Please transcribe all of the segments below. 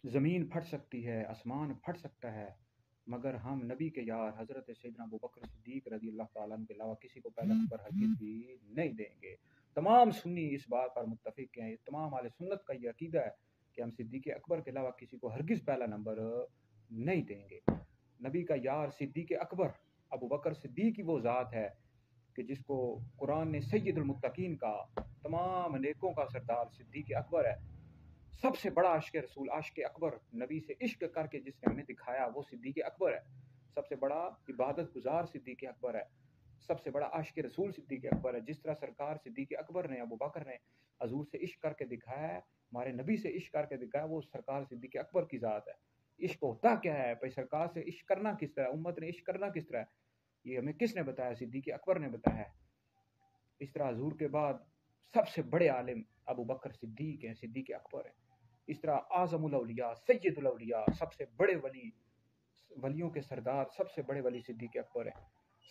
زمین پھٹ سکتی ہے، آسمان پھٹ سکتا ہے، مگر ہم نبی کے یار حضرت سیدنا ابوبکر صدیق رضی اللہ تعالیٰ عنہ کے علاوہ کسی کو پہلا نمبر ہرگز بھی نہیں دیں گے۔ تمام سنی اس بات پر متفق ہیں، تمام اہل سنت کا یہ عقیدہ ہے کہ ہم صدیق اکبر کے علاوہ کسی کو ہرگز پہلا نمبر نہیں دیں گے۔ نبی کا یار صدیق اکبر ابوبکر صدیق کی وہ ذات ہے کہ جس کو قرآن نے سید المتقین کا، تمام نیکوں کا سردار صدیق اکبر ہے۔ سب سے بڑا عاشق رسول، عاشق اکبر، نبی سے عشق کر کے جس نے ہمیں دکھایا وہ صدیق اکبر ہے۔ سب سے بڑا عبادت گزار صدیق اکبر ہے، سب سے بڑا عاشق رسول صدیق اکبر ہے۔ جس طرح سرکار صدیق اکبر نے، ابو بکر نے حضور سے عشق کر کے دکھایا ہے، ہمارے نبی سے عشق کر کے دکھایا، وہ سرکار صدیق اکبر کی ذات ہے۔ عشق ہوتا کیا ہے بھائی؟ سرکار سے عشق کرنا کس طرح، امت نے عشق کرنا کس طرح ہے، یہ ہمیں کس نے بتایا؟ صدیق اکبر نے بتایا ہے۔ اس طرح حضور کے بعد سب سے بڑے عالم ابو بکر صدیق ہیں، صدیق اکبر ہیں۔ اس طرح اعظم الاولیاء، سید الاولیاء، سب سے بڑے ولی، ولیوں کے سردار، سب سے بڑے ولی صدیق اکبر ہیں۔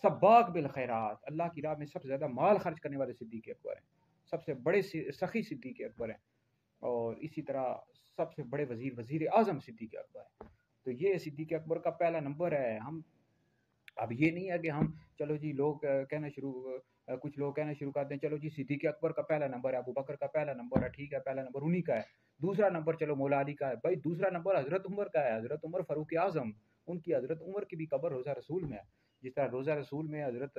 سباق بالخیرات، اللہ کی راہ میں سب سے زیادہ مال خرچ کرنے والے صدیق اکبر ہیں، سب سے بڑے سخی صدیق اکبر ہیں۔ اور اسی طرح سب سے بڑے وزیر اعظم صدیق اکبر ہیں۔ تو یہ صدیق اکبر کا پہلا نمبر ہے۔ ہم اب یہ نہیں ہے کہ ہم چلو جی لوگ کہنا کچھ لوگ کہنا شروع کرتے ہیں چلو جی صدیق اکبر کا پہلا نمبر ہے، ابو بکر کا پہلا نمبر ہے، ٹھیک ہے پہلا نمبر انہی کا ہے، دوسرا نمبر چلو مولا علی کا ہے۔ بھائی دوسرا نمبر حضرت عمر کا ہے، حضرت عمر فاروق اعظم، ان کی حضرت عمر کی بھی قبر روضہ رسول میں ہے۔ جس طرح روضہ رسول میں حضرت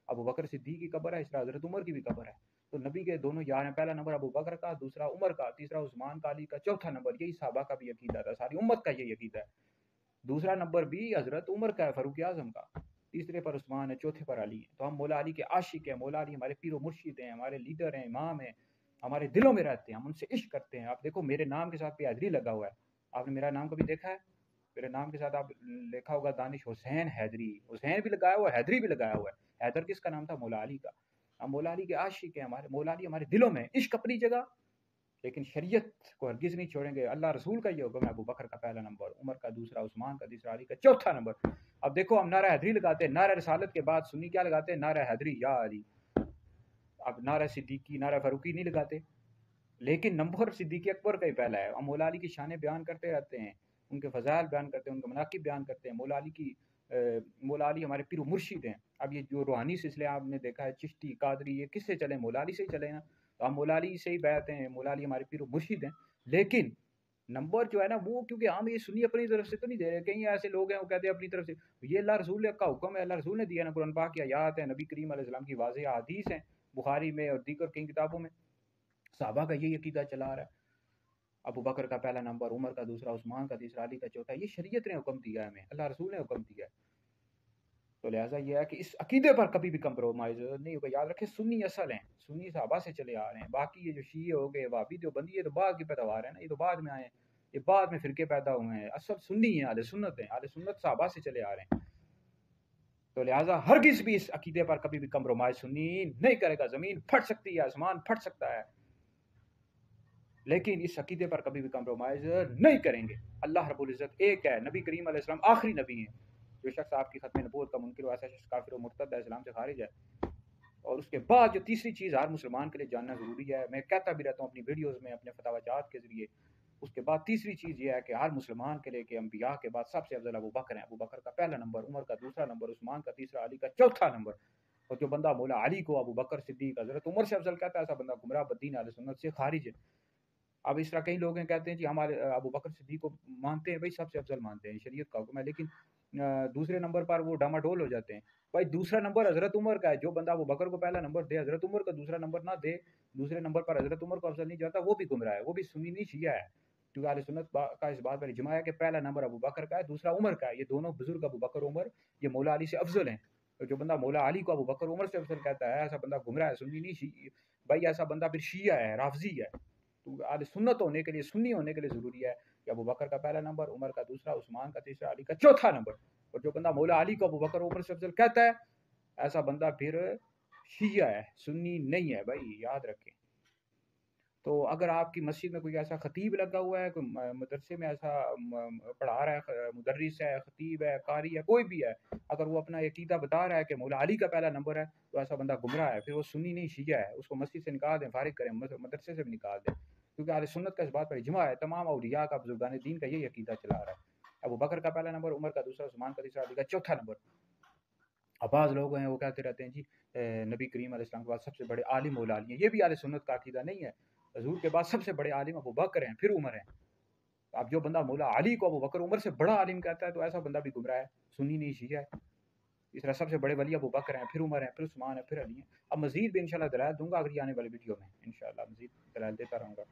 ابو بکر صدیق کی قبر ہے، اس طرح حضرت عمر کی بھی قبر ہے۔ تو نبی کے دونوں یار ہیں، پہلا نمبر ابو بکر کا، دوسرا عمر کا، تیسرا عثمان کا، علی کا، چوتھا نمبر یہی صحابہ کا بھی عقیدہ تھا، ساری امت کا یہی عقیدہ ہے۔ دوسرا نمبر بھی حضرت عمر کا ہے، فاروق اعظم کا، تیسرے پر عثمان ہے، چوتھے پر علی ہے۔ تو ہم مولا علی کے عاشق ہیں، مولا علی ہمارے پیر و مرشد ہیں، ہمارے لیڈر ہیں، امام ہیں، ہمارے دلوں میں رہتے ہیں، ہم ان سے عشق کرتے ہیں۔ آپ دیکھو میرے نام کے ساتھ پہ حیدری لگا ہوا ہے، آپ نے میرا نام کبھی دیکھا ہے؟ میرے نام کے ساتھ آپ لکھا ہوگا دانش حسین حیدری، حسین بھی لگایا ہوا ہے، حیدری بھی لگایا ہوا ہے۔ حیدر کس کا نام تھا؟ مولا علی کا۔ ہم مولا علی کے عاشق ہیں، ہمارے مولا علی ہمارے دلوں میں، عشق اپنی جگہ، لیکن شریعت کو ہرگز نہیں چھوڑیں گے۔ اللہ رسول کا یہ حکم ہے، ابو بکر کا پہلا نمبر، عمر کا دوسرا، عثمان کا تیسرا، علی کا چوتھا نمبر۔ اب دیکھو ہم نعرہ حیدری لگاتے ہیں، نعرہ رسالت کے بعد سنی کیا لگاتے ہیں؟ نعرہ حیدری یا علی۔ اب نعرہ صدیقی، نعرہ فاروقی نہیں لگاتے، لیکن نمبر صدیق اکبر کا ہی پہلا ہے۔ ہم مولا علی کی شانیں بیان کرتے رہتے ہیں، ان کے فضائل بیان کرتے ہیں، ان کے مناقب بیان کرتے ہیں۔ مولا علی ہمارے پیر و مرشد ہیں۔ اب یہ جو روحانی سلسلے آپ نے دیکھا ہے، چشتی، قادری، یہ کس سے چلے؟ مولا علی سے ہی چلے نا۔ تو ہم مولا علی سے ہی بیعت ہیں، مولا علی ہمارے پیر و مرشد ہیں۔ لیکن نمبر جو ہے نا وہ، کیونکہ ہم یہ سنی اپنی طرف سے تو نہیں دے رہے، کئی ایسے لوگ ہیں وہ کہتے ہیں اپنی طرف سے، یہ اللہ رسول کا حکم ہے، اللہ رسول نے دیا نا، قرآن پاک کی آیات ہیں، نبی کریم علیہ السلام کی واضح احادیث ہیں، بخاری میں اور دیگر کئی کتابوں میں صحابہ کا یہی عقیدہ چلا آ رہا ہے۔ ابو بکر کا پہلا نمبر، عمر کا دوسرا، عثمان کا تیسرا، علی کا چوتھا، یہ شریعت نے حکم دیا ہے ہمیں، اللہ رسول نے حکم دیا ہے۔ تو لہٰذا یہ ہے کہ اس عقیدے پر کبھی بھی کمپرومائز نہیں ہوگا۔ یاد رکھیں سنی اصل ہیں، سنی صحابہ سے چلے آ رہے ہیں، باقی یہ جو شیعہ ہو گئے، وہابی دیوبندی، یہ تو بعد کی پیداوار ہے نا، یہ تو بعد میں آئے ہیں، یہ بعد میں فرقے پیدا ہوئے ہیں۔ اصل سنی ہیں، اہل سنت ہیں، اہل سنت صحابہ سے چلے آ رہے ہیں۔ تو لہٰذا ہرگز بھی اس عقیدے پر کبھی بھی کمپرومائز سنی نہیں کرے گا۔ زمین پھٹ سکتی ہے، آسمان پھٹ سکتا ہے، لیکن اس عقیدے پر کبھی بھی کمپرومائز نہیں کریں گے۔ اللہ رب العزت ایک ہے، نبی کریم علیہ السلام آخری نبی ہیں۔ جو شخص آپ کی ختم نبوت کا منکر ہو، ایسا شخص کافر و مرتد ہے، اسلام سے خارج ہے۔ اور اس کے بعد جو تیسری چیز ہر مسلمان کے لیے جاننا ضروری ہے، میں کہتا بھی رہتا ہوں اپنی ویڈیوز میں، اپنے فتاوی جات کے ذریعے، اس کے بعد تیسری چیز یہ ہے کہ ہر مسلمان کے لیے کہ انبیاء کے بعد سب سے افضل ابو بکر ہیں۔ ابو بکر کا پہلا نمبر، عمر کا دوسرا نمبر، عثمان کا تیسرا، علی کا چوتھا نمبر۔ اور جو بندہ مولا علی کو ابو بکر صدیق حضرت عمر سے افضل کہتا ہے، ایسا بندہ گمراہ بدین اہل سنت سے خارج ہے۔ اب اس طرح کئی لوگ ہیں کہتے ہیں جی ہمارے ابو بکر صدیق کو مانتے ہیں، بھائی سب سے افضل مانتے ہیں، شریعت کا حکم ہے، لیکن دوسرے نمبر پر وہ ڈاماڈول ہو جاتے ہیں۔ بھائی دوسرا نمبر حضرت عمر کا ہے، جو بندہ ابو بکر کو پہلا نمبر دے، حضرت عمر کا دوسرا نمبر نہ دے، دوسرے نمبر پر حضرت عمر کو افضل نہیں جاتا، وہ بھی گمراہ ہے، وہ بھی سنی نہیں شیعہ ہے۔ کیونکہ اہل سنت کا اس بات پر اجماع ہے کہ پہلا نمبر ابو بکر کا ہے، دوسرا عمر کا ہے، یہ دونوں بزرگ ابو بکر عمر یہ مولا علی سے افضل ہیں۔ تو جو بندہ مولا علی کو ابو بکر عمر سے افضل کہتا ہے، ایسا بندہ گمراہ ہے، سنی نہیں شیعہ، بھائی ایسا بندہ پھر شیعہ ہے، رافضی ہے۔ تو اہل سنت ہونے کے لیے، سنی ہونے کے لیے ضروری ہے کہ ابو بکر کا پہلا نمبر، عمر کا دوسرا، عثمان کا تیسرا، علی کا چوتھا نمبر۔ اور جو بندہ مولا علی کو ابو بکر عمر سے افضل کہتا ہے، ایسا بندہ پھر شیعہ ہے، سنی نہیں ہے، بھائی یاد رکھیں۔ تو اگر آپ کی مسجد میں کوئی ایسا خطیب لگا ہوا ہے، کوئی مدرسے میں ایسا پڑھا رہا ہے، مدرس ہے، خطیب ہے، قاری ہے، کوئی بھی ہے، اگر وہ اپنا عقیدہ بتا رہا ہے کہ مولا علی کا پہلا نمبر ہے، تو ایسا بندہ گمراہ ہے، پھر وہ سنی نہیں شیعہ ہے، اس کو مسجد سے نکال دیں، فارغ کریں، مدرسے سے بھی نکال دیں۔ کیونکہ اہل سنت کا اس بات پر اجماع ہے، تمام اولیاء کا، بزرگان دین کا یہی عقیدہ چلا رہا ہے۔ ابو بکر کا پہلا نمبر، عمر کا دوسرا، عثمان کا تیسرا، علی کا چوتھا نمبر۔ اب بعض لوگ ہیں وہ کہتے رہتے ہیں جی نبی کریم علیہ السلام کے بعد سب سے بڑے عالم مولا علی ہیں، یہ بھی اہل سنت کا عقیدہ نہیں ہے۔ حضور کے بعد سب سے بڑے عالم ابو بکر ہیں، پھر عمر ہیں۔ اب جو بندہ مولا علی کو ابو بکر عمر سے بڑا عالم کہتا ہے تو ایسا بندہ بھی گمراہ ہے، سنی نہیں شیعہ ہے۔ اس طرح سب سے بڑے ولی ابو بکر ہیں، پھر عمر ہیں، پھر عثمان ہیں، پھر علی ہیں۔ اب مزید بھی انشاءاللہ دلائل دوں گا اگلی آنے والی ویڈیو میں، انشاءاللہ مزید دلائل دیتا رہوں گا۔